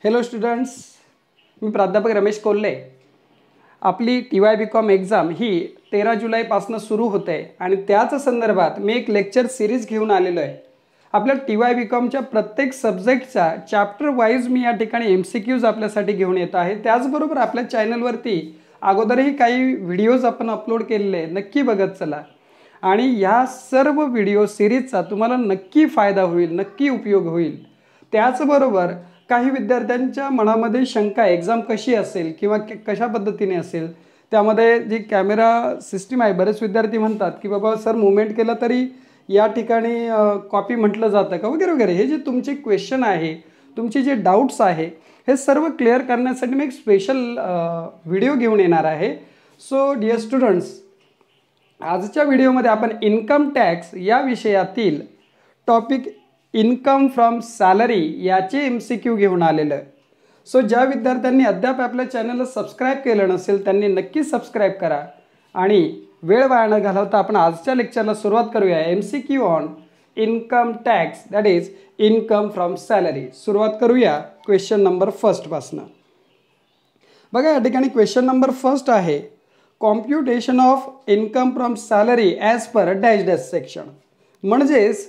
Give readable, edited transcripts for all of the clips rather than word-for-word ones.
Hello students, मी प्राध्यापक रमेश कोल्हे. आपली TY.BCom exam ही 13 जुलैपासून सुरू होते आणि त्याच संदर्भात मी एक लेक्चर सिरीज घेऊन आलेलो आहे. आपल्या TY.BComच्या प्रत्येक सब्जेक्टचा चॅप्टर वाईज मी या ठिकाणी MCQs आपल्यासाठी घेऊन येत आहे. त्याचबरोबर आपल्या चॅनलवरती अगोदरही काही व्हिडिओज आपण अपलोड केलेले, नक्की बघत चला. आणि या सर्व व्हिडिओ सिरीजचा तुम्हाला नक्की फायदा होईल, नक्की उपयोग होईल. त्याचबरोबर काही विद्यार्थ्यांच्या मनामध्ये शंका, एक्झाम कशी असेल किंवा कशा पद्धतीने असेल, त्यामध्ये जी कॅमेरा सिस्टीम आहे, बरेच विद्यार्थी म्हणतात की बाबा सर मुवमेंट केलं तरी या ठिकाणी कॉपी म्हटलं जातं का वगैरे वगैरे. हे जे तुमचे क्वेश्चन आहे, तुमचे जे डाऊट्स आहे, हे सर्व क्लिअर करण्यासाठी मी एक स्पेशल व्हिडिओ घेऊन येणार आहे. सो डिअर स्टुडंट्स, आजच्या व्हिडिओमध्ये आपण इन्कम टॅक्स या विषयातील टॉपिक इन्कम फ्रॉम सॅलरी याचे MCQ घेऊन आलेलं आहे. सो ज्या विद्यार्थ्यांनी अद्याप आपल्या चॅनलला सबस्क्राईब केलं नसेल त्यांनी नक्की सबस्क्राईब करा. आणि वेळ वाया न घालवता आपण आजच्या लेक्चरला सुरुवात करूया. MCQ on income tax, that is income from salary. सुरुवात करूया क्वेश्चन नंबर फर्स्टपासनं. बघा, या ठिकाणी क्वेश्चन नंबर फर्स्ट आहे, computation of income from salary as per dash dash section. म्हणजेच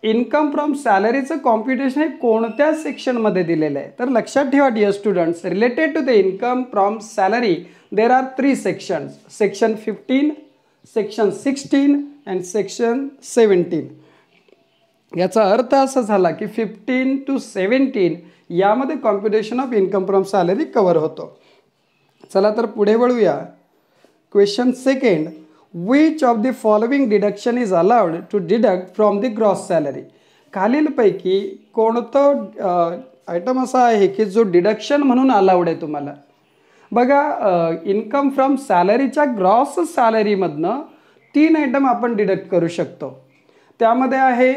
इन्कम फ्रॉम सॅलरीचं कॉम्प्युटेशन हे कोणत्या सेक्शनमध्ये दिलेलं आहे. तर लक्षात ठेवा dear students, related to the income from salary there are 3 sections. Section 15, section 16 and section 17. याचा अर्थ असा झाला की 15 to 17 यामध्ये computation of income from salary cover होतो. चला तर पुढे वळूया. Question second, which of the following deduction is allowed to deduct from the gross salary. खालीलपैकी कोणतं आयटम असा आहे की जो डिडक्शन म्हणून अलाउड आहे तुम्हाला. बघा, इन्कम फ्रॉम सॅलरीच्या ग्रॉस सॅलरीमधनं 3 आयटम आपण डिडक्ट करू शकतो. त्यामध्ये आहे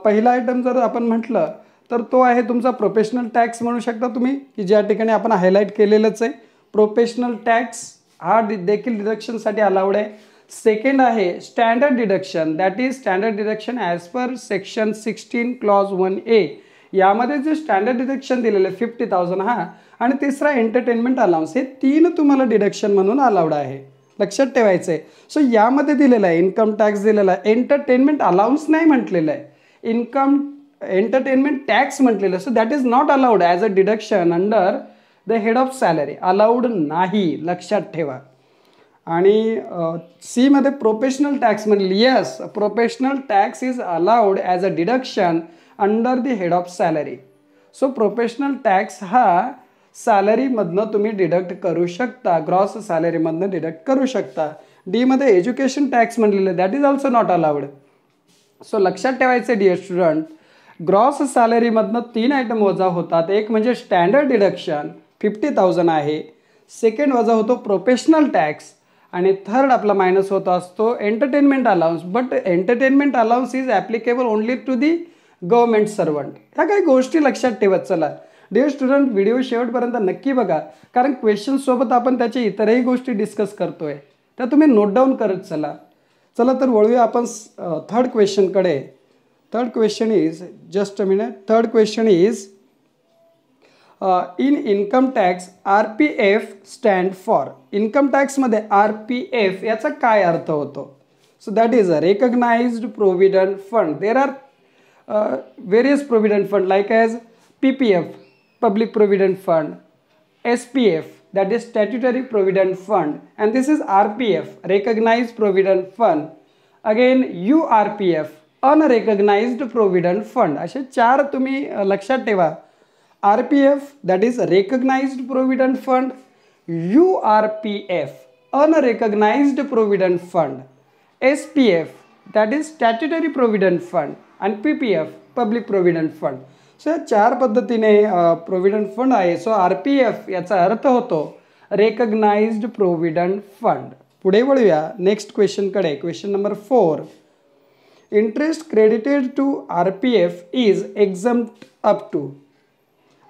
पहिला आयटम जर आपण म्हटलं तर तो आहे तुमचा प्रोफेशनल टॅक्स म्हणू शकता तुम्ही, की ज्या ठिकाणी आपण हायलाईट केलेलंच आहे. प्रोफेशनल टॅक्स हा देखील डिडक्शनसाठी अलाउड आहे. सेकंड आहे standard deduction, that is standard deduction as per section 16 clause 1A. यामध्ये जे स्टँडर्ड डिडक्शन दिलेलं आहे 50,000 हा. आणि तिसरा एंटरटेनमेंट अलाउन्स. हे 3 तुम्हाला डिडक्शन म्हणून अलाउड आहे, लक्षात ठेवायचं आहे. सो यामध्ये दिलेलं आहे इन्कम टॅक्स दिलेला आहे, एंटरटेनमेंट अलाउन्स नाही म्हटलेलं आहे, एंटरटेनमेंट टॅक्स म्हटलेलं आहे. So that is not allowed as a deduction under the head of salary, allowed नाही, लक्षात ठेवा. आणि सी मध्ये प्रोफेशनल टॅक्स म्हणले, yes professional tax is allowed as a deduction under the head of salary. So professional tax हा सॅलरीमधनं तुम्ही deduct करू शकता, ग्रॉस सॅलरीमधनं डिडक्ट करू शकता. डी मध्ये एज्युकेशन टॅक्स म्हणलेलं, that is also not allowed. So लक्षात ठेवायचं डिअर स्टुडंट, ग्रॉस सॅलरीमधनं 3 आयटम वजा होतात. एक म्हणजे स्टँडर्ड डिडक्शन 50,000 आहे, सेकंड वजा होतो प्रोफेशनल टॅक्स, आणि थर्ड आपला मायनस होत असतो entertainment allowance. But entertainment allowance is applicable only to the government servant. ह्या काही गोष्टी लक्षात ठेवत चला. डिअर स्टुडंट, व्हिडिओ शेवटपर्यंत नक्की बघा, कारण क्वेश्चनसोबत आपण त्याच्या इतरही गोष्टी डिस्कस करतोय, त्या तुम्ही नोट डाऊन करत चला. चला तर वळूया आपण थर्ड क्वेश्चनकडे. Third question is, just a minute, third question is in income tax RPF stand for. Income टॅक्समध्ये RPF याचा काय अर्थ होतो. So that is a recognised provident fund. There are various provident fund like as PPF public provident fund, SPF that is statutory provident fund, and this is RPF recognized provident fund. Again URPF unrecognized provident fund. असे 4 तुम्ही लक्षात ठेवा. RPF that is recognized provident fund, URPF unrecognized provident fund, SPF that is statutory provident fund, and PPF public provident fund. So या 4 पद्धतीने provident fund आहे. So RPF याचा अर्थ होतो रेकग्नाइज्ड प्रोव्हिडंट फंड. पुढे वळूया नेक्स्ट क्वेश्चनकडे. Question number 4, interest credited to RPF is exempt up to.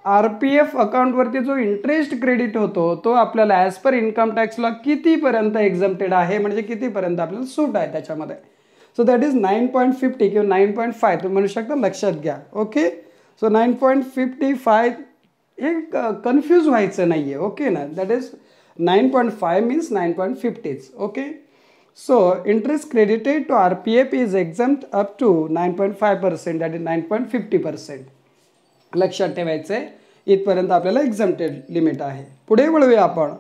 RPF अकाउंटवरती जो इंटरेस्ट क्रेडिट होतो तो आपल्याला as per income tax law कितीपर्यंत एक्झम्प्टेड आहे, म्हणजे कितीपर्यंत आपल्याला सूट आहे त्याच्यामध्ये. सो दॅट इज 9.50 किंवा 9.5 तुम्ही म्हणू शकता, लक्षात घ्या. ओके, सो 9.55 हे कन्फ्यूज व्हायचं नाही आहे. ओके ना, that is 9.5 means 9.50. Okay, so interest credited to RPF is exempt up to 9.5%, that is 9.50%. लक्षात ठेवायचं आहे, इथपर्यंत आपल्याला एक्झम्प्टेड लिमिट आहे. पुढे वळूया आपण.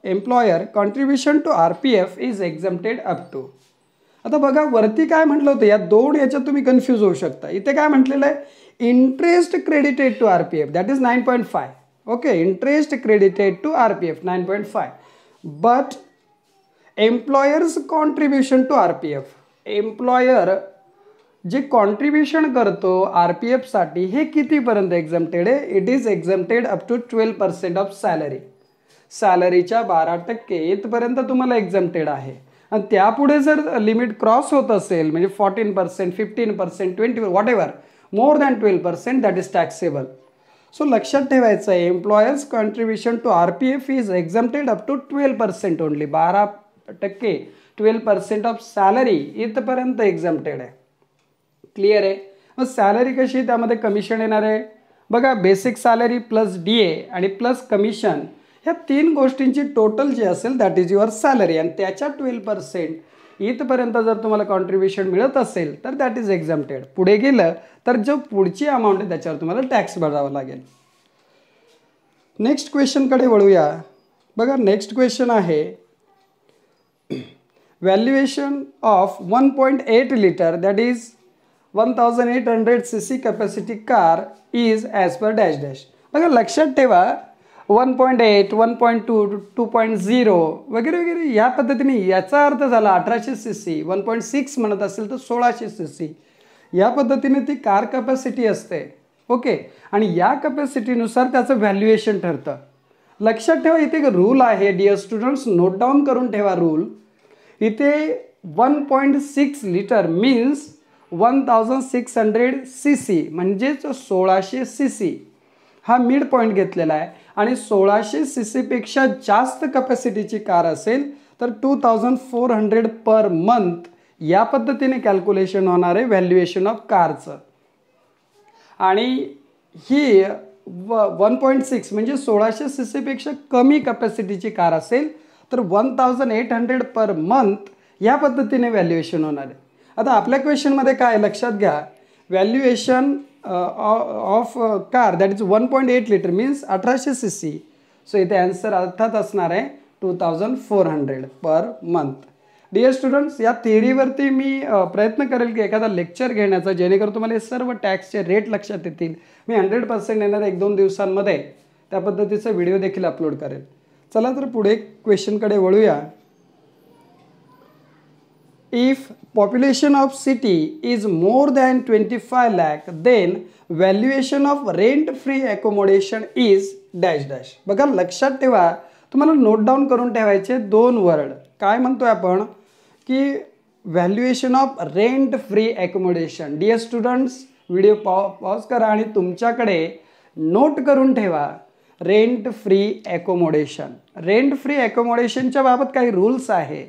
Employer contribution to RPF is exempted up to. आता बघा वरती काय म्हटलं होतं, या दोन याच्यात तुम्ही कन्फ्यूज होऊ शकता. इथे काय म्हटलेलं आहे, interest credited to RPF that is 9.5. Okay, interest credited to RPF 9.5, but employer's contribution to RPF, employer जे कॉन्ट्रीब्युशन करतो RPF साठी हे कितीपर्यंत एक्झम्प्टेड आहे. It is exempted up to 12% of salary. सॅलरीच्या 12% इथपर्यंत तुम्हाला एक्झम्प्टेड आहे. आणि त्यापुढे जर लिमिट क्रॉस होत असेल म्हणजे 14%, 15%, 20, whatever, more than 12% that is taxable. So लक्षात ठेवायचं आहे, employer's contribution to RPF is exempted up to 12% only. 12%, 12% of salary इथपर्यंत एक्झम्प्टेड आहे. क्लिअर आहे. मग सॅलरी कशी, त्यामध्ये कमिशन येणार आहे. बघा बेसिक सॅलरी प्लस DA आणि प्लस कमिशन, ह्या तीन गोष्टींची टोटल जी असेल दॅट इज युअर सॅलरी. आणि त्याच्या 12% इथपर्यंत जर तुम्हाला कॉन्ट्रीब्युशन मिळत असेल तर दॅट इज एक्झम्प्टेड. पुढे गेलं तर जो पुढची अमाऊंट आहे त्याच्यावर तुम्हाला टॅक्स भरावा लागेल. नेक्स्ट क्वेश्चनकडे वळूया. बघा नेक्स्ट क्वेश्चन आहे, valuation of 1.8 litre that is 1800 cc capacity car is as per dash dash. बघा लक्षात ठेवा, 1.8, 1.2, 2.0 वगैरे वगैरे या पद्धतीने, याचा अर्थ झाला 1800 cc. 1.6 म्हणत असेल तर 1600 cc. या पद्धतीने ती कार कॅपॅसिटी असते. ओके, आणि या कॅपॅसिटीनुसार त्याचं व्हॅल्युएशन ठरतं. लक्षात ठेवा, इथे एक रूल आहे डिअर स्टुडंट्स, नोट डाऊन करून ठेवा रूल. इथे 1.6 लिटर मीन्स 1600 cc म्हणजेच 1600 cc हा मिड पॉईंट घेतलेला आहे. आणि 1600 cc पेक्षा जास्त कॅपॅसिटीची कार असेल तर 2400 पर मंथ या पद्धतीने कॅल्क्युलेशन होणार आहे व्हॅल्युएशन ऑफ कारचं. आणि ही 1.6 म्हणजे 1600 cc पेक्षा कमी कॅपॅसिटीची कार असेल तर 1800 पर मंथ या पद्धतीने व्हॅल्युएशन होणार आहे. आता आपल्या क्वेश्चनमध्ये काय लक्षात घ्या, valuation of car that is 1.8 litre means 1800 cc. So इथे आन्सर अर्थात असणार आहे 2400 पर मंथ. डिअर स्टुडंट्स, या थिअरीवरती मी प्रयत्न करेल की एखादा लेक्चर घेण्याचा, जेणेकरून तुम्हाला हे सर्व टॅक्सचे रेट लक्षात येतील. मी 100% येणार 1-2 दिवसांमध्ये त्या पद्धतीचा व्हिडिओ देखील अपलोड करेल. चला तर पुढे क्वेश्चनकडे वळूया. If population of city is more than 25 lakh, then valuation of rent-free accommodation is dash dash. बघा लक्षात ठेवा, तुम्हाला नोट डाऊन करून ठेवायचे दोन वर्ड. काय म्हणतोय आपण की valuation of rent free accommodation. Dear students, video pause करा आणि तुमच्याकडे नोट करून ठेवा rent free accommodation. Rent free ॲकोमोडेशनच्या बाबत काही रूल्स आहे.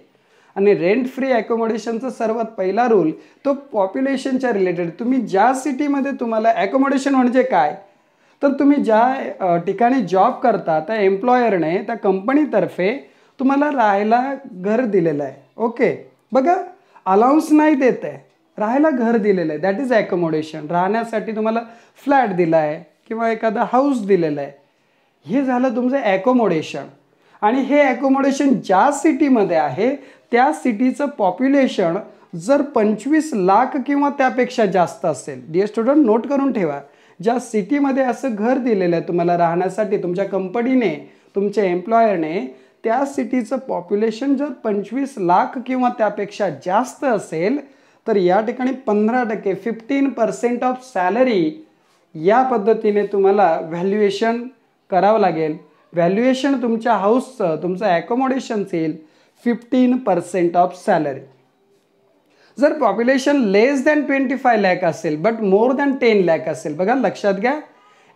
आणि रेंट फ्री ॲकोमोडेशनचा सर्वात पहिला रूल तो पॉप्युलेशनच्या रिलेटेड. तुम्ही ज्या सिटीमध्ये तुम्हाला ॲकोमोडेशन म्हणजे काय, तर तुम्ही ज्या ठिकाणी जॉब करता त्या एम्प्लॉयरने, त्या कंपनीतर्फे तुम्हाला राहायला घर दिलेलं आहे. ओके, बघा अलाउन्स नाही देत आहे, राहायला घर दिलेलं आहे, दॅट इज ॲकोमोडेशन. राहण्यासाठी तुम्हाला फ्लॅट दिला आहे किंवा एखादा हाऊस दिलेला आहे, हे झालं तुमचं ॲकोमोडेशन. आणि हे ॲकोमोडेशन ज्या सिटीमध्ये आहे त्या सिटीचं पॉप्युलेशन जर 25 लाख किंवा त्यापेक्षा जास्त असेल. डिअर स्टुडंट, नोट करून ठेवा, ज्या सिटीमध्ये असं घर दिलेलं आहे तुम्हाला राहण्यासाठी तुमच्या कंपनीने, तुमच्या एम्प्लॉयरने, त्या सिटीचं पॉप्युलेशन जर 25 लाख किंवा त्यापेक्षा जास्त असेल तर या ठिकाणी 15% 15% ऑफ सॅलरी या पद्धतीने तुम्हाला व्हॅल्युएशन करावं लागेल. व्हॅल्युएशन तुमच्या हाऊसचं, तुमचं ॲकोमोडेशनचं येईल 15% ऑफ सॅलरी. जर पॉप्युलेशन लेस दॅन 25 लाख असेल बट मोर दॅन 10 लाख असेल, बघा लक्षात घ्या,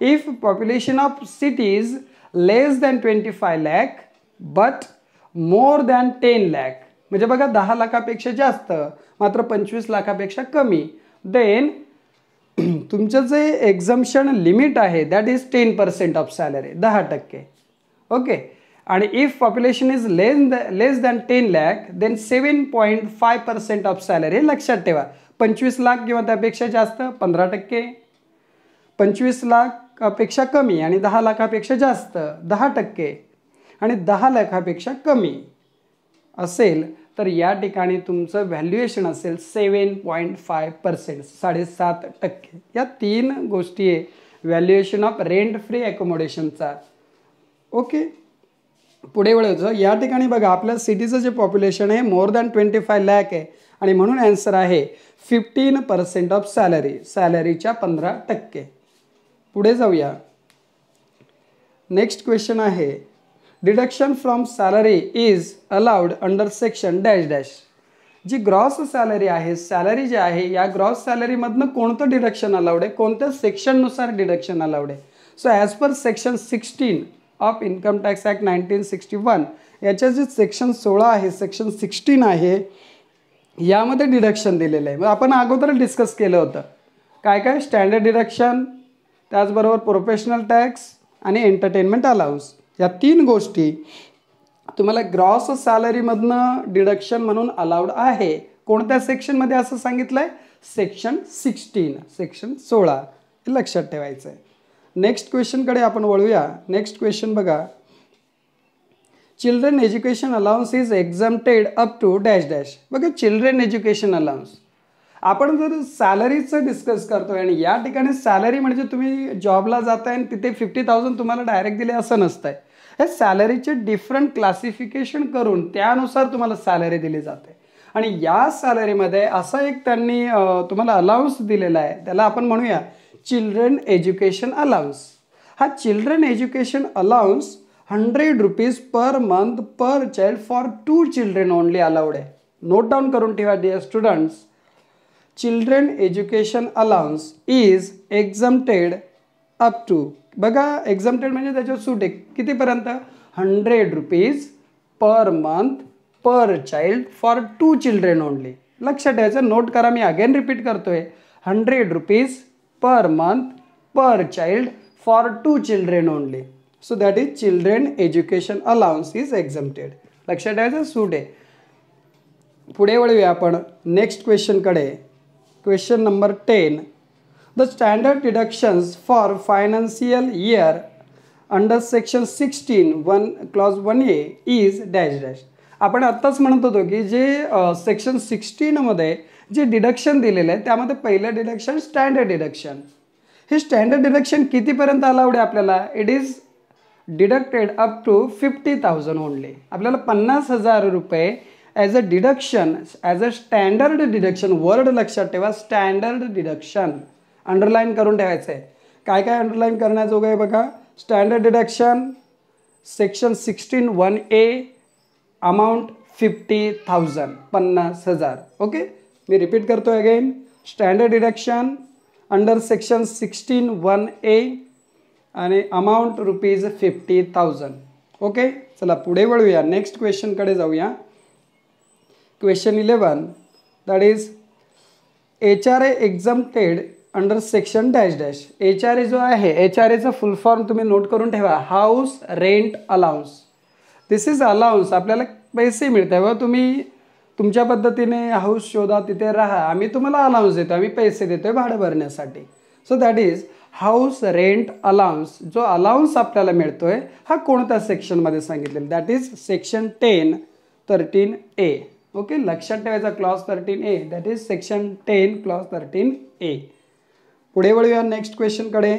if population of cities less than 25 lakh but more than 10 lakh, म्हणजे बघा 10 लाखापेक्षा जास्त मात्र 25 लाखापेक्षा कमी, देन तुमचं जे एक्झम्पशन लिमिट आहे that is 10% of salary, 10%. Okay. आणि if population is less than 10 lakh then 7.5% of salary. लक्षात ठेवा, 25 लाख किंवा त्यापेक्षा जास्त 15%, 25 लाखापेक्षा कमी आणि 10 लाखापेक्षा जास्त 10% आणि 10 लाखापेक्षा कमी असेल तर या ठिकाणी तुमचं व्हॅल्युएशन असेल 7.5%, 7.5%. या 3 गोष्टी आहे व्हॅल्युएशन ऑफ रेंट फ्री अकोमोडेशनचा. ओके. पुढे वळायचं. या ठिकाणी बघा आपल्या सिटीचं जे पॉप्युलेशन आहे मोर दॅन 25 lakh आहे आणि म्हणून आन्सर आहे 15% ऑफ सॅलरी, सॅलरीच्या 15%. पुढे जाऊया. नेक्स्ट क्वेश्चन आहे deduction from salary is allowed under section dash dash. जी ग्रॉस सॅलरी आहे, सॅलरी जी आहे या ग्रॉस सॅलरीमधनं कोणतं डिडक्शन अलाउड आहे, कोणत्या सेक्शननुसार डिडक्शन अलाउड आहे. So as per section 16 of income tax act 1961 याच्या जे सेक्शन 16 आहे, सेक्शन 16 आहे, यामध्ये डिडक्शन दिलेलं आहे. आपण अगोदर डिस्कस केलं होतं काय काय, स्टँडर्ड डिडक्शन, त्याचबरोबर प्रोफेशनल टॅक्स आणि एंटरटेनमेंट अलाउन्स. या 3 गोष्टी तुम्हाला ग्रॉस सॅलरीमधनं डिडक्शन म्हणून अलाउड आहे. कोणत्या सेक्शनमध्ये असं सांगितलं आहे, सेक्शन 16, सेक्शन 16. हे लक्षात ठेवायचं आहे. नेक्स्ट क्वेश्चनकडे आपण वळूया. नेक्स्ट क्वेश्चन बघा. Children education allowance is exempted up to dash dash. बघा चिल्ड्रन एज्युकेशन अलाउन्स आपण जर सॅलरीचं डिस्कस करतोय आणि या ठिकाणी सॅलरी म्हणजे तुम्ही जॉबला जाताय आणि तिथे 50,000 तुम्हाला डायरेक्ट दिले असं नसतंय. हे सॅलरीचे डिफरंट क्लासिफिकेशन करून त्यानुसार तुम्हाला सॅलरी दिली जाते आणि या सॅलरीमध्ये असा एक त्यांनी तुम्हाला अलाउन्स दिलेला आहे, त्याला आपण म्हणूया चिल्ड्रन एज्युकेशन अलाउन्स. हा children education allowance 100 rupees per month per child for 2 children only allowed आहे. नोट डाऊन करून ठेवा dear students. Children education allowance is exempted up to, बघा एक्झम्प्टेड म्हणजे त्याच्यावर सूट आहे कितीपर्यंत, 100 rupees per month per child for 2 children only. लक्षात ठेवायचं. नोट करा, मी अगेन रिपीट करतोय, 100 rupees per month per child for 2 children only. So that is children education allowance is exempted. लक्षात ठेवायचं, सूट आहे. पुढे वळूया आपण नेक्स्ट क्वेश्चनकडे. Question number 10. The standard deductions for financial year under section 16 clause 1A is dash dash. आपण आत्ताच म्हणत होतो की जे सेक्शन 16मध्ये जे डिडक्शन दिलेलं आहे त्यामध्ये पहिलं डिडक्शन स्टँडर्ड डिडक्शन. हे स्टँडर्ड डिडक्शन कितीपर्यंत अलाउड आहे आपल्याला, it is deducted up to 50,000 only. आपल्याला 50,000 रुपये as a deduction, as a standard deduction. Word लक्षात ठेवा, स्टँडर्ड डिडक्शन अंडरलाईन करून ठेवायचं आहे. काय काय अंडरलाईन करण्याजोगं आहे बघा. Standard deduction section 16 1A amount 50,000, 50,000. Okay, मी रिपीट करतो again. Standard deduction under section 16 1A आणि अमाऊंट रुपीज 50,000. ओके, चला पुढे वळूया. नेक्स्ट क्वेश्चनकडे जाऊया. Question 11 that is HRA exempted under section dash dash. HRA जो आहे, HRAचा फुल फॉर्म तुम्ही नोट करून ठेवा, house rent allowance. This is allowance. आपल्याला पैसे मिळतात व तुम्ही तुमच्या पद्धतीने हाऊस शोधा, तिथे राहा, आम्ही तुम्हाला अलाउन्स देतो, आम्ही पैसे देतोय भाडं भरण्यासाठी. So that is house rent allowance. जो अलाउन्स आपल्याला मिळतोय हा कोणत्या सेक्शनमध्ये सांगितलेला, that is section 10 13A. Okay, लक्षात ठेवायचा clause 13A, that is section 10 clause 13A. पुढे वळूया नेक्स्ट क्वेश्चनकडे.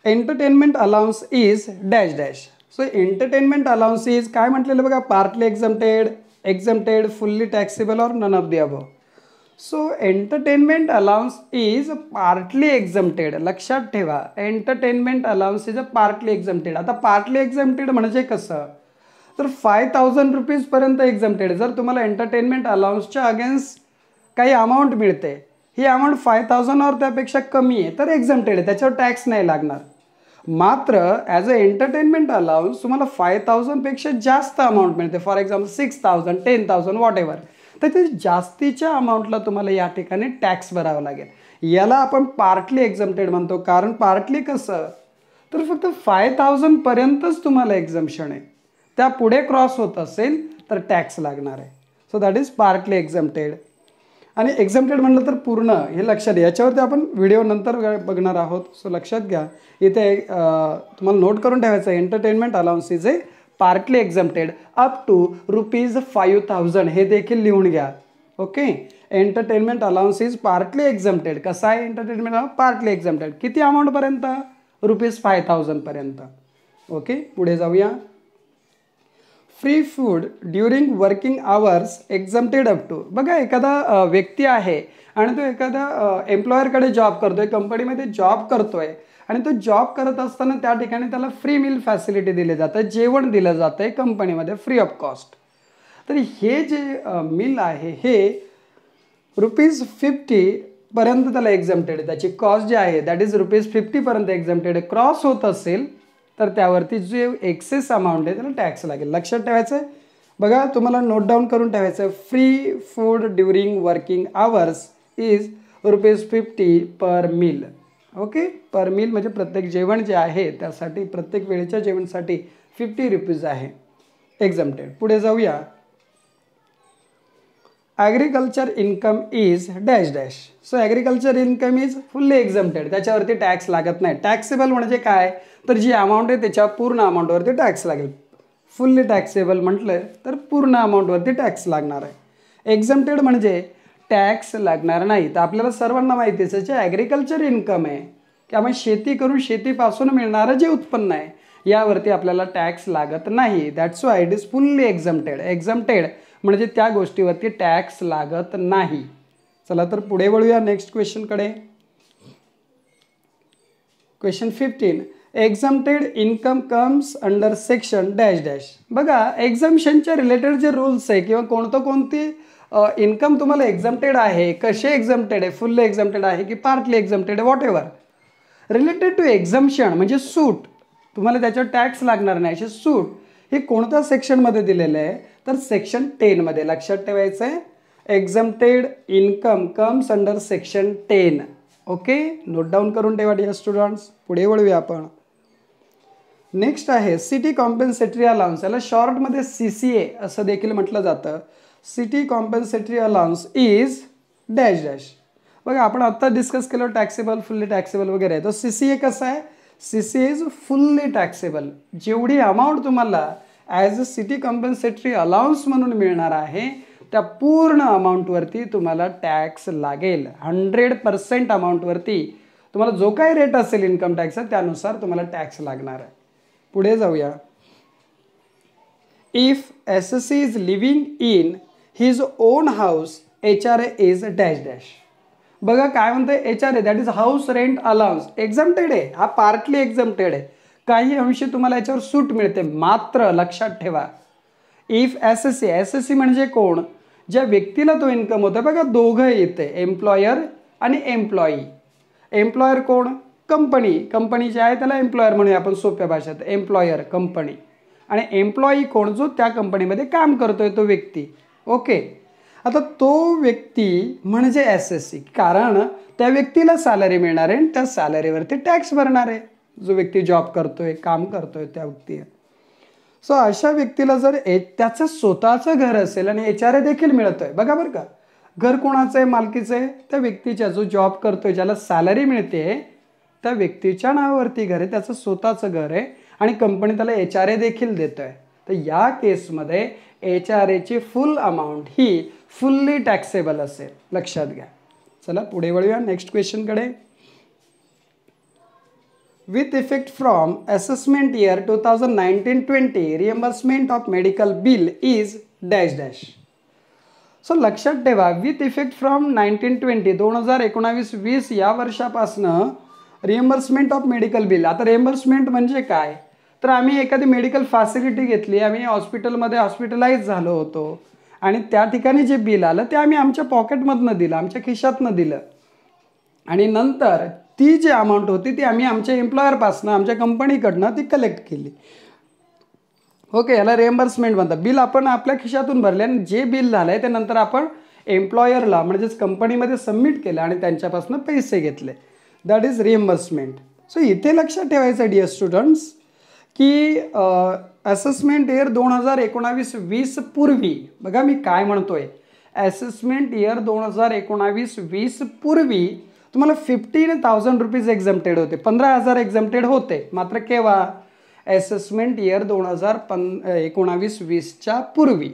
Entertainment allowance is dash dash. So entertainment allowance is काय म्हटलेलं बघा, partly exempted, exempted, fully taxable or none of the above. So entertainment allowance is partly exempted. लक्षात ठेवा, entertainment allowance is a partly exempted. आता partly exempted म्हणजे कसं, तर 5,000 रुपीजपर्यंत एक्झम्प्टेड. जर तुम्हाला एंटरटेनमेंट अलाउन्सच्या अगेन्स्ट काही अमाऊंट मिळते, ही अमाऊंट 5,000 और त्यापेक्षा कमी आहे तर एक्झम्प्टेड आहे, त्याच्यावर टॅक्स नाही लागणार. मात्र ॲज अ एंटरटेनमेंट अलाउन्स तुम्हाला 5,000 पेक्षा जास्त अमाऊंट मिळते, फॉर एक्झाम्पल 6,000 10,000 वॉट एव्हर, तर ते जास्तीच्या अमाऊंटला तुम्हाला या ठिकाणी टॅक्स भरावा लागेल. याला आपण पार्टली एक्झम्प्टेड म्हणतो. कारण पार्टली कसं, तर फक्त 5,000 पर्यंतच तुम्हाला एक्झम्पशन आहे, त्या पुढे क्रॉस होत असेल तर टॅक्स लागणार आहे. So that is partly exempted. आणि एक्झम्प्टेड म्हटलं तर पूर्ण, हे लक्षात घ्या. याच्यावरती आपण व्हिडिओ नंतर बघणार आहोत. सो लक्षात घ्या, इथे तुम्हाला नोट करून ठेवायचं, entertainment allowance is a partly exempted up to ₹5,000. हे देखील लिहून घ्या. Okay, entertainment allowance is partly exempted. कसा आहे एंटरटेनमेंट अलाउन्स? Partly exempted. किती अमाऊंटपर्यंत? ₹5,000 पर्यंत. ओके, पुढे जाऊया. Free food during working hours exempted up to. बघा, एखादा व्यक्ती आहे आणि तो एखाद्या एम्प्लॉयरकडे जॉब करतोय, कंपनीमध्ये जॉब करतोय आणि तो जॉब करत असताना त्या ठिकाणी त्याला फ्री मील फॅसिलिटी दिले जातं, जेवण दिलं जातं आहे कंपनीमध्ये फ्री ऑफ कॉस्ट. तर हे जे मिल आहे हे ₹50 पर्यंत त्याला एक्झम्प्टेड आहे. त्याची कॉस्ट जी आहे दॅट इज ₹50 पर्यंत एक्झम्प्टेड आहे. क्रॉस होत असेल तर त्यावरती जे एक्सेस अमाऊंट आहे त्याला टॅक्स लागेल. लक्षात ठेवायचं आहे. बघा, तुम्हाला नोट डाऊन करून ठेवायचं आहे. Free food during working hours is ₹50 per meal. Okay, per meal म्हणजे प्रत्येक जेवण जे आहे त्यासाठी, प्रत्येक वेळेच्या जेवणासाठी ₹50 आहे एक्झम्प्टेड. पुढे जाऊया. Agriculture income is dash dash. So agriculture income is fully exempted. त्याच्यावरती टॅक्स लागत नाही. टॅक्सेबल म्हणजे काय, तर जी अमाऊंट आहे त्याच्या पूर्ण अमाऊंटवरती टॅक्स लागेल. फुल्ली टॅक्सेबल म्हटलं तर पूर्ण अमाऊंटवरती टॅक्स लागणार आहे. एक्झम्प्टेड म्हणजे टॅक्स लागणार नाही. तर आपल्याला सर्वांना माहिती आहे जे ॲग्रिकल्चर इन्कम आहे की आपण शेती करून शेतीपासून मिळणारं जे उत्पन्न आहे यावरती आपल्याला टॅक्स लागत नाही. That's why it is fully exempted. Exempted म्हणजे त्या गोष्टीवरती टॅक्स लागत नाही. चला तर पुढे वळूया नेक्स्ट क्वेश्चनकडे. Question 15. Exempted income comes under section dash dash. बघा, एक्झम्पशनच्या रिलेटेड जे रूल्स आहे किंवा कोणती इन्कम तुम्हाला एक्झम्प्टेड आहे, कसे एक्झम्प्टेड आहे, फुल्ली एक्झम्प्टेड आहे की पार्टली एक्झम्प्टेड आहे, व्हॉट एव्हर, रिलेटेड टू एक्झम्पशन म्हणजे सूट, तुम्हाला त्याच्यावर टॅक्स लागणार नाही अशी सूट, हे कोणत्या सेक्शनमध्ये दिलेलं आहे तर सेक्शन 10 मध्ये. लक्षात ठेवायचं आहे. Exempted income comes under section 10. Okay, note down करून ठेवा डिअर स्टुडंट्स. पुढे वळूया आपण. नेक्स्ट आहे सिटी कॉम्पेन्सेटरी अलाउन्स. याला शॉर्टमध्ये CCA असं देखील म्हटलं जातं. City compensatory allowance is dash dash. बघा, आपण आत्ता डिस्कस केलं टॅक्सेबल, फुल्ली टॅक्सेबल वगैरे आहे. तर CCA कसं आहे, CCA इज फुल्ली टॅक्सेबल. जेवढी अमाऊंट तुम्हाला as a city compensatory allowance म्हणून मिळणार आहे त्या पूर्ण अमाऊंटवरती तुम्हाला टॅक्स लागेल. 100% अमाऊंटवरती तुम्हाला जो काही रेट असेल इन्कम टॅक्सचा त्यानुसार तुम्हाला टॅक्स लागणार आहे. पुढे जाऊया. If SSC is living in his own house HRA is dash dash. बघा काय म्हणतंय, HRA that is house rent allowance exempted आहे. हा पार्टली एक्झम्प्टेड आहे. काही अंशी तुम्हाला याच्यावर सूट मिळते. मात्र लक्षात ठेवा, इफ SSC म्हणजे कोण, ज्या व्यक्तीला तो इन्कम होतो. बघा, दोघं येते, एम्प्लॉयर आणि एम्प्लॉई. एम्प्लॉयर कोण, कंपनी जे आहे त्याला एम्प्लॉयर म्हणूया आपण सोप्या भाषेत, एम्प्लॉयर कंपनी. आणि एम्प्लॉई कोण, जो त्या कंपनीमध्ये काम करतोय तो व्यक्ती. ओके, आता तो व्यक्ती म्हणजे SSC, कारण त्या व्यक्तीला सॅलरी मिळणार आहे आणि त्या सॅलरीवरती टॅक्स भरणार आहे जो व्यक्ती जॉब करतोय, काम करतोय त्या व्यक्ती. सो अशा व्यक्तीला जर त्याचं स्वतःचं घर असेल आणि HRA देखील मिळतोय, बघा बरं का, घर कोणाचं आहे, मालकीचं आहे, त्या व्यक्तीच्या, जो जॉब करतोय ज्याला सॅलरी मिळते त्या व्यक्तीच्या नावावरती घर आहे, त्याचं स्वतःचं घर आहे आणि कंपनी त्याला HRA देखील देतोय. तर या केसमध्ये HRAची फुल अमाऊंट ही फुल्ली टॅक्सेबल असेल. लक्षात घ्या. चला पुढे वळूया next क्वेश्चनकडे. With effect from assessment year 2019-20, reimbursement of medical bill is dash dash. So लक्षात ठेवा, विथ इफेक्ट फ्रॉम 1920 2019-20 या वर्षापासनं रिएम्बर्समेंट ऑफ मेडिकल बिल. आता रिएम्बर्समेंट म्हणजे काय, तर आम्ही एखादी मेडिकल फॅसिलिटी घेतली, आम्ही हॉस्पिटलमध्ये हॉस्पिटलाइज झालो होतो आणि त्या ठिकाणी जे बिल आलं ते आम्ही आमच्या पॉकेटमधनं दिलं, आमच्या खिशातनं दिलं आणि नंतर ती जी अमाऊंट होती ती आम्ही आमच्या एम्प्लॉयरपासनं, आमच्या कंपनीकडनं ती कलेक्ट केली. ओके, याला रिएम्बर्समेंट म्हणतात. बिल आपण आपल्या खिशातून भरले आणि जे बिल झालं आहे ते नंतर आपण एम्प्लॉयरला म्हणजेच कंपनीमध्ये सबमिट केलं आणि त्यांच्यापासून पैसे घेतले. That is reimbursement. सो इथे लक्षात ठेवायचं डिअर स्टुडंट्स की असेसमेंट इयर 2019-20 पूर्वी, बघा मी काय म्हणतोय, असेसमेंट इयर 2019-20 पूर्वी तुम्हाला 15,000 रुपीज एक्झम्प्टेड होते, 15,000 एक्झम्प्टेड होते. मात्र केव्हा? असेसमेंट इयर 2019-20च्या पूर्वी.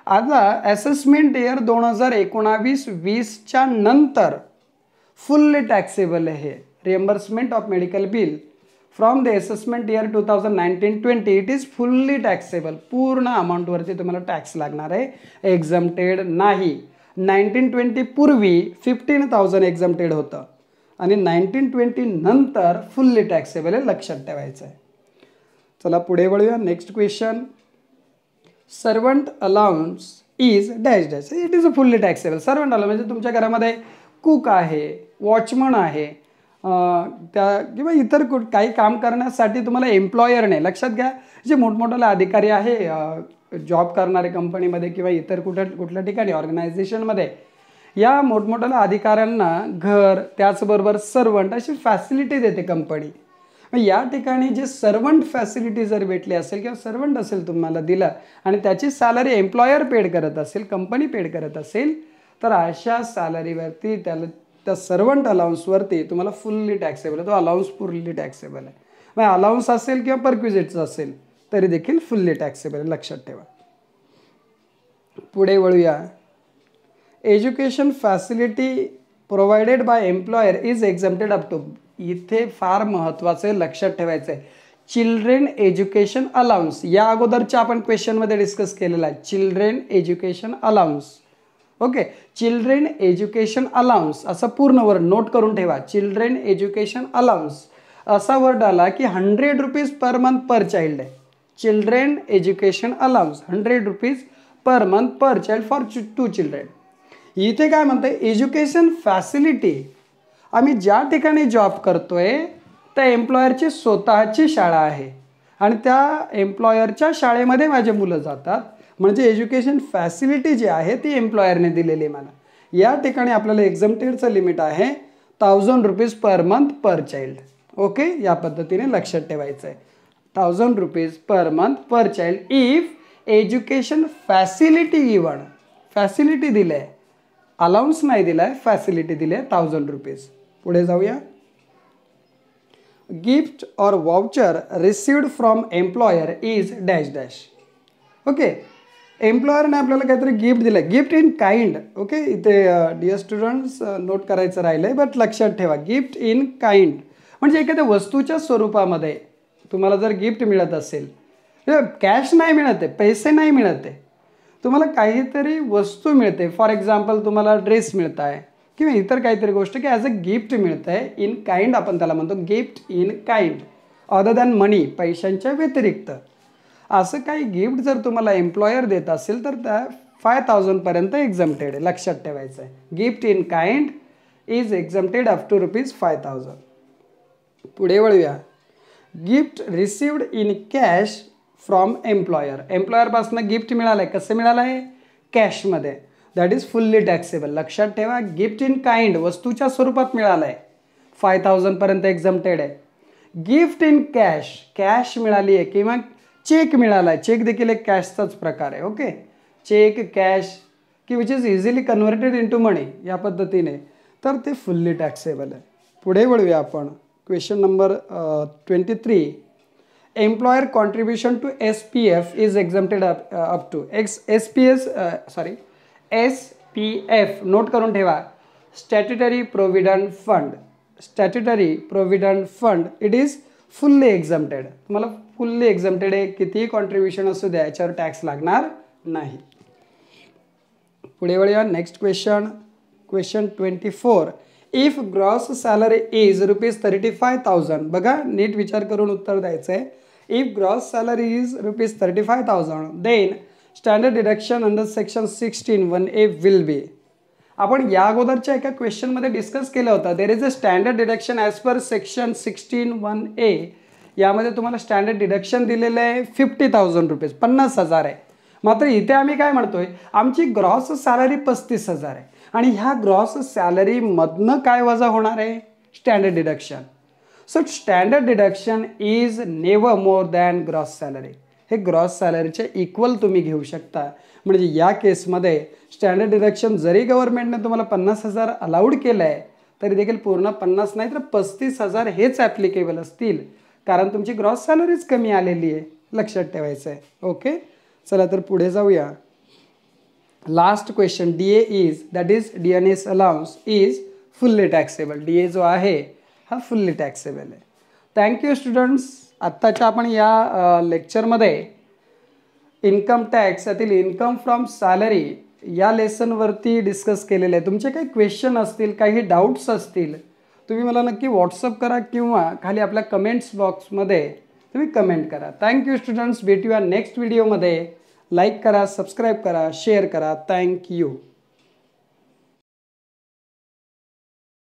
आता असेसमेंट इयर 2019-20च्या नंतर फुल्ली टॅक्सेबल आहे. Reimbursement of medical bill from the assessment year 2019-20 it is fully taxable. पूर्ण अमाऊंटवरती तुम्हाला टॅक्स लागणार आहे, एक्झम्प्टेड नाही. 1920 पूर्वी 15,000 एक्झम्प्टेड होतं आणि 1920 नंतर फुल्ली टॅक्सेबल आहे, लक्षात ठेवायचं आहे. चला पुढे वळूया. Next question, servant allowance is dash dash. It is a fully taxable. Servant allowance म्हणजे तुमच्या घरामध्ये कुक आहे, वॉचमन आहे, त्या किंवा इतर काही काम करण्यासाठी तुम्हाला एम्प्लॉयरने, लक्षात घ्या, जे मोठमोठाले अधिकारी आहे जॉब करणारे कंपनीमध्ये किंवा इतर कुठल्या ठिकाणी ऑर्गनायझेशनमध्ये, या मोठमोठ्या अधिकाऱ्यांना घर त्याचबरोबर सर्वंट अशी फॅसिलिटी देते कंपनी. मग या ठिकाणी जे सर्वंट फॅसिलिटी जर भेटली असेल किंवा सर्वंट असेल तुम्हाला दिलं आणि त्याची सॅलरी एम्प्लॉयर पेड करत असेल, कंपनी पेड करत असेल, तर अशा सॅलरीवरती त्या सर्वंट अलाउन्सवरती तुम्हाला फुल्ली टॅक्सेबल आहे. तो अलाउन्स फुल्ली टॅक्सेबल आहे. मग अलाउन्स असेल किंवा परक्विजिट्स असेल तरी देखील फुल्ली टॅक्सेबल आहे, लक्षात ठेवा. पुढे वळूया. Education facility provided by employer is exempted up to. इथे फार महत्त्वाचं आहे, लक्षात ठेवायचं आहे. चिल्ड्रेन एज्युकेशन अलाउन्स या अगोदरच्या आपण क्वेश्चनमध्ये डिस्कस केलेला आहे. Children education allowance. Okay, children education allowance असा पूर्ण वर्ड नोट करून ठेवा. चिल्ड्रेन एज्युकेशन अलाउन्स असा वर्ड आला की 100 rupees per month per child आहे. Children education allowance 100 rupees per month per child for 2 children. इथे काय म्हणते, एज्युकेशन फॅसिलिटी, आम्ही ज्या ठिकाणी जॉब करतोय त्या एम्प्लॉयरची स्वतःची शाळा आहे आणि त्या एम्प्लॉयरच्या शाळेमध्ये माझे मुलं जातात, म्हणजे एज्युकेशन फॅसिलिटी जी आहे ती एम्प्लॉयरने दिलेली आहे मला. या ठिकाणी आपल्याला एक्झम्प्टेडचं लिमिट आहे 1,000 rupees per month per child. Okay, या पद्धतीने लक्षात ठेवायचं आहे. 1,000 rupees per month per child if education facility given. Facility दिलं आहे, अलाउन्स नाही दिला आहे, फॅसिलिटी दिली आहे 1,000 रुपीज. पुढे जाऊया. Gift or voucher received from employer is dash dash. Okay, एम्प्लॉयरने आपल्याला काहीतरी गिफ्ट दिलं, गिफ्ट इन काइंड. ओके, इथे डिअर स्टुडंट्स नोट करायचं राहिलं आहे, बट लक्षात ठेवा गिफ्ट इन काइंड म्हणजे एखाद्या वस्तूच्या स्वरूपामध्ये तुम्हाला जर गिफ्ट मिळत असेल, कॅश नाही मिळत आहे, पैसे नाही मिळत आहे, तुम्हाला काहीतरी वस्तू मिळते. फॉर एक्झाम्पल तुम्हाला ड्रेस मिळत आहे किंवा इतर काहीतरी गोष्ट की ॲज अ गिफ्ट मिळत आहे. इन काइंड आपण त्याला म्हणतो, gift in kind other than money, पैशांच्या व्यतिरिक्त असं काही गिफ्ट जर तुम्हाला एम्प्लॉयर देत असेल तर त्या 5,000 पर्यंत एक्झम्प्टेड आहे, लक्षात ठेवायचं आहे. Gift in kind is exempted up to rupees 5,000. पुढे वळूया. Gift received in cash from employer. एम्प्लॉयरपासून गिफ्ट मिळालं आहे, कसं मिळालं आहे? कॅशमध्ये. That is fully taxable. लक्षात ठेवा, गिफ्ट इन काइंड वस्तूच्या स्वरूपात मिळालं आहे, 5,000 पर्यंत एक्झम्प्टेड आहे. गिफ्ट इन कॅश, कॅश मिळाली आहे किंवा चेक मिळाला आहे, चेक देखील एक कॅशचाच प्रकार आहे. ओके, चेक कॅश की which is easily converted into money, या पद्धतीने, तर ते फुल्ली टॅक्सेबल आहे. पुढे वळूया आपण. Question number 23. Employer contribution to SPF is exempted up to SPF. Note करून ठेवा, statutory provident fund. Statutory provident fund it is fully exempted. तुम्हाला फुल्ली एक्झम्प्टेड आहे, कितीही कॉन्ट्रीब्युशन असू द्या याच्यावर टॅक्स लागणार नाही. पुढे वळूया. Next question, question 24. If gross salary is rupees 35,000. बघा, नीट विचार करून उत्तर द्यायचं आहे. If gross salary is rupees 35,000 then standard deduction under section 16(1)(a) will be. आपण या अगोदरच्या एका क्वेश्चनमध्ये डिस्कस केलं होतं. There is a standard deduction as per section 16(1)(a) यामध्ये तुम्हाला स्टँडर्ड डिडक्शन दिलेलं आहे 50,000 रुपीज, 50,000 आहे. मात्र इथे आम्ही काय म्हणतोय, आमची ग्रॉस सॅलरी 35,000 आहे आणि ह्या ग्रॉस सॅलरीमधनं काय वजा होणार आहे, standard deduction. So standard deduction is never more than gross salary. हे ग्रॉस सॅलरीचे इक्वल तुम्ही घेऊ शकता. म्हणजे या केसमध्ये स्टँडर्ड डिडक्शन जरी गव्हर्नमेंटने तुम्हाला 50,000 अलाउड केलं आहे तरी देखील पूर्ण 50 नाही तर 35,000 हेच ॲप्लिकेबल असतील, कारण तुमची ग्रॉस सॅलरीच कमी आलेली आहे. लक्षात ठेवायचं आहे. ओके, चला तर पुढे जाऊया. Last question, DA is that is DNS allowance is fully taxable. DA जो आहे हा फुल्ली टॅक्सेबल आहे. Thank you students. आत्ताच्या आपण या लेक्चरमध्ये इन्कम टॅक्स यातील इन्कम फ्रॉम सॅलरी या लेसनवरती डिस्कस केलेलं आहे. तुमचे काही क्वेश्चन असतील, काही डाऊट्स असतील, तुम्ही मला नक्की व्हॉट्सअप करा किंवा खाली आपल्या कमेंट्स बॉक्समध्ये तुम्ही कमेंट करा. Thank you students. भेटूया नेक्स्ट व्हिडिओमध्ये. लाईक करा, सबस्क्राईब करा, शेअर करा. थँक्यू.